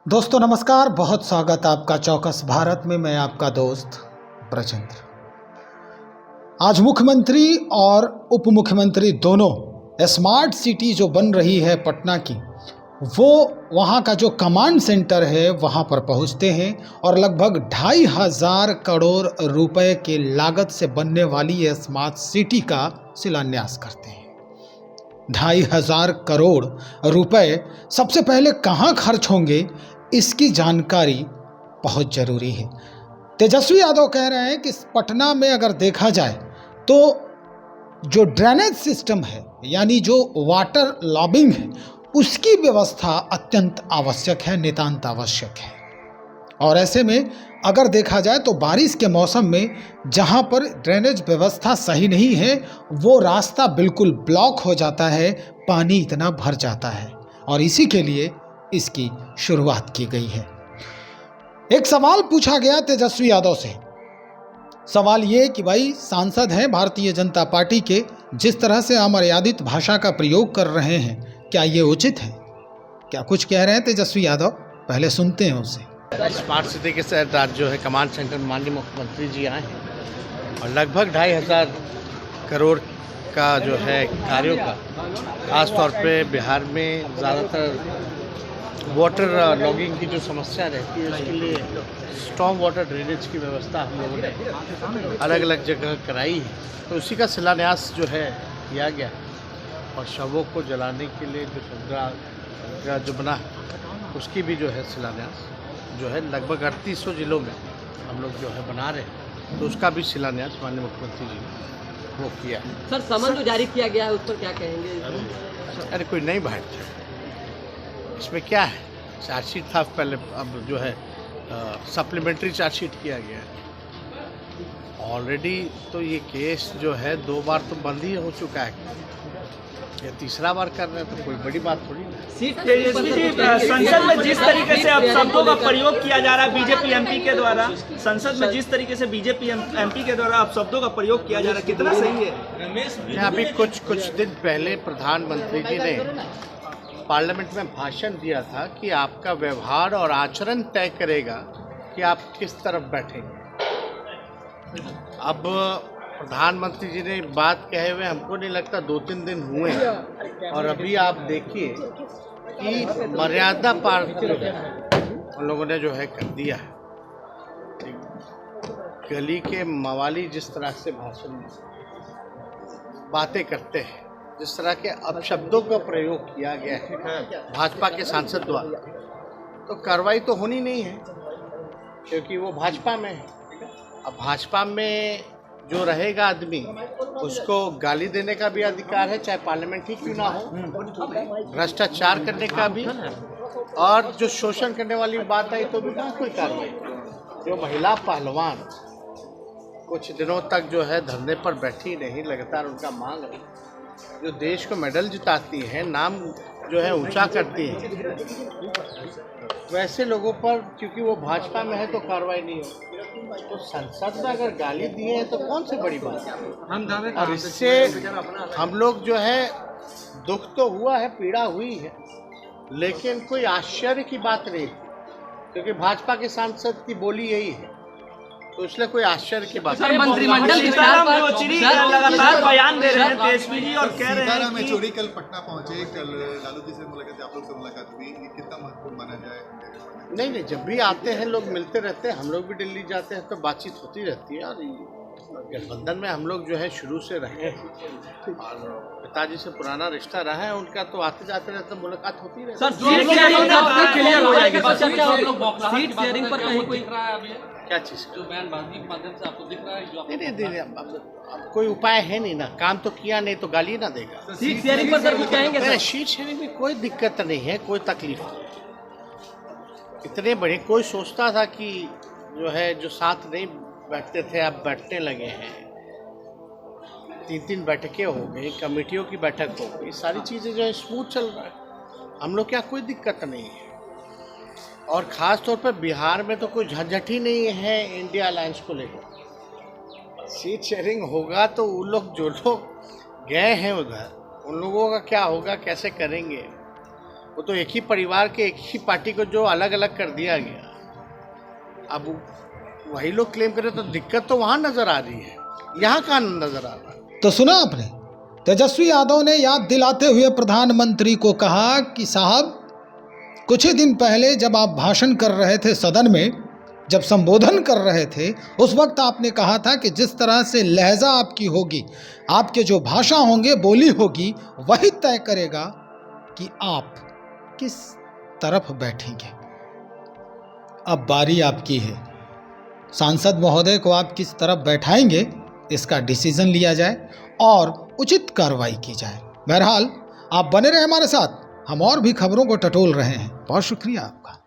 दोस्तों नमस्कार, बहुत स्वागत आपका चौकस भारत में। मैं आपका दोस्त ब्रजेंद्र। आज मुख्यमंत्री और उप मुख्यमंत्री दोनों स्मार्ट सिटी जो बन रही है पटना की, वो वहाँ का जो कमांड सेंटर है वहाँ पर पहुँचते हैं और लगभग 2,500 करोड़ रुपए की लागत से बनने वाली ये स्मार्ट सिटी का शिलान्यास करते हैं। 2,500 करोड़ रुपए सबसे पहले कहाँ खर्च होंगे, इसकी जानकारी बहुत ज़रूरी है। तेजस्वी यादव कह रहे हैं कि पटना में अगर देखा जाए तो जो ड्रेनेज सिस्टम है, यानी जो वाटर लॉबिंग है, उसकी व्यवस्था अत्यंत आवश्यक है, नितांत आवश्यक है। और ऐसे में अगर देखा जाए तो बारिश के मौसम में जहाँ पर ड्रेनेज व्यवस्था सही नहीं है, वो रास्ता बिल्कुल ब्लॉक हो जाता है, पानी इतना भर जाता है, और इसी के लिए इसकी शुरुआत की गई है। एक सवाल पूछा गया तेजस्वी यादव से। सवाल ये कि भाई सांसद हैं भारतीय जनता पार्टी के, जिस तरह से अमर्यादित भाषा का प्रयोग कर रहे हैं, क्या ये उचित है? क्या कुछ कह रहे हैं तेजस्वी यादव, पहले सुनते हैं उनसे। स्मार्ट सिटी के तहत आज जो है कमांड सेंटर माननीय मुख्यमंत्री जी आए हैं और लगभग 2,500 करोड़ का जो है कार्यों का, खास तौर पे बिहार में ज़्यादातर वाटर लॉगिंग की जो समस्या रहती है, उसके लिए स्टॉर्म वाटर ड्रेनेज की व्यवस्था हम लोगों ने अलग अलग जगह कराई है। तो उसी का शिलान्यास जो है किया गया और शवों को जलाने के लिए जो संग्रह जो बना है, उसकी भी जो है शिलान्यास जो है लगभग 3800 जिलों में हम लोग जो है बना रहे हैं, तो उसका भी शिलान्यास माननीय मुख्यमंत्री जी ने वो किया है। सर, समन जो जारी किया गया है उस पर क्या कहेंगे? अरे कोई नई बात है, इसमें क्या है, चार्जशीट था पहले, अब जो है सप्लीमेंट्री चार्जशीट किया गया है ऑलरेडी। तो ये केस जो है 2 बार तो बंद ही हो चुका है, ये तीसरा बार कर रहे हैं, तो कोई बड़ी बात थोड़ी है। संसद में जिस तरीके से अब शब्दों का प्रयोग किया जा रहा है बीजेपी एमपी के द्वारा, संसद में जिस तरीके से बीजेपी एमपी के द्वारा अब शब्दों का प्रयोग किया जा रहा है, कितना सही है? अभी कुछ दिन पहले प्रधानमंत्री जी ने पार्लियामेंट में भाषण दिया था कि आपका व्यवहार और आचरण तय करेगा कि आप किस तरफ बैठेंगे। अब प्रधानमंत्री जी ने बात कहे हुए हमको नहीं लगता 2-3 दिन हुए हैं, और अभी आप देखिए कि मर्यादा पार उन लोगों ने जो है कर दिया है। गली के मवाली जिस तरह से भाषण में बातें करते हैं, जिस तरह के अपशब्दों का प्रयोग किया गया है भाजपा के सांसद द्वारा, तो कार्रवाई तो होनी नहीं है, क्योंकि वो भाजपा में है। अब भाजपा में जो रहेगा आदमी, उसको गाली देने का भी अधिकार है, चाहे पार्लियामेंट ही क्यों ना हो, भ्रष्टाचार करने का भी, और जो शोषण करने वाली बात आई तो भी कहाँ कोई कार्रवाई। जो महिला पहलवान कुछ दिनों तक जो है धरने पर बैठी नहीं, लगातार उनका मांग है, जो देश को मेडल जिताती है, नाम जो है ऊंचा करती है, वैसे लोगों पर क्योंकि वो भाजपा में है तो कार्रवाई नहीं हो। तो संसद में अगर गाली दिए हैं तो कौन सी बड़ी बात है? और इससे हम लोग जो है दुख तो हुआ है, पीड़ा हुई है, लेकिन कोई आश्चर्य की बात नहीं, क्योंकि भाजपा के सांसद की बोली यही है, तो इसलिए कोई आश्चर्य की बात नहीं। मंत्रिमंडल लगातार बयान दे रहे हैं तेजस्वी जी और कह रहे हैं कि चोरी कल पटना पहुंचे, कल लालू जी से मुलाकात, आप लोग से मुलाकात हुई, ये कितना महत्वपूर्ण माना जाए? नहीं, जब भी आते हैं लोग मिलते रहते हैं, हम लोग भी दिल्ली जाते हैं तो बातचीत होती रहती है। और गठबंधन में हम लोग जो है शुरू से रहे हैं और पिताजी से पुराना रिश्ता रहा है उनका, तो आते जाते रहते मुलाकात होती रहती है। सीट शेयरिंग पर कहीं कोई क्या चीज़ जो बयानबाजी के माध्यम से आपको दिख रहा है, जो आप नहीं, अब कोई उपाय है नहीं ना, काम तो किया नहीं तो गाली ना देगा। सीट शेयरिंग पर सर कुछ कहेंगे? सर, सीट शेयरिंग में कोई दिक्कत नहीं है, कोई तकलीफ नहीं। इतने बड़े कोई सोचता था कि जो है जो साथ नहीं बैठते थे अब बैठने लगे हैं, 3-3 बैठकें हो गई, कमेटियों की बैठक हो गई, सारी चीज़ें जो है स्मूथ चल रहा है, हम लोग क्या कोई दिक्कत नहीं है। और ख़ास तौर पर बिहार में तो कोई झंझट ही नहीं है इंडिया अलायंस को लेकर। सीट शेयरिंग होगा तो उन लोग जो लोग गए हैं उधर, उन लोगों का क्या होगा, कैसे करेंगे, वो तो एक ही परिवार के एक ही पार्टी को जो अलग अलग कर दिया गया, अब वही लोग क्लेम करें तो दिक्कत तो वहाँ नजर आ रही है, यहाँ कहाँ नजर आ रहा है। तो सुना आपने, तेजस्वी यादव ने याद दिलाते हुए प्रधानमंत्री को कहा कि साहब, कुछ ही दिन पहले जब आप भाषण कर रहे थे सदन में, जब संबोधन कर रहे थे, उस वक्त आपने कहा था कि जिस तरह से लहजा आपकी होगी, आपके जो भाषा होंगे, बोली होगी, वही तय करेगा कि आप किस तरफ बैठेंगे। अब बारी आपकी है, सांसद महोदय को आप किस तरफ बैठाएंगे, इसका डिसीजन लिया जाए और उचित कार्रवाई की जाए। बहरहाल आप बने रहे हमारे साथ, हम और भी खबरों को टटोल रहे हैं। बहुत शुक्रिया आपका।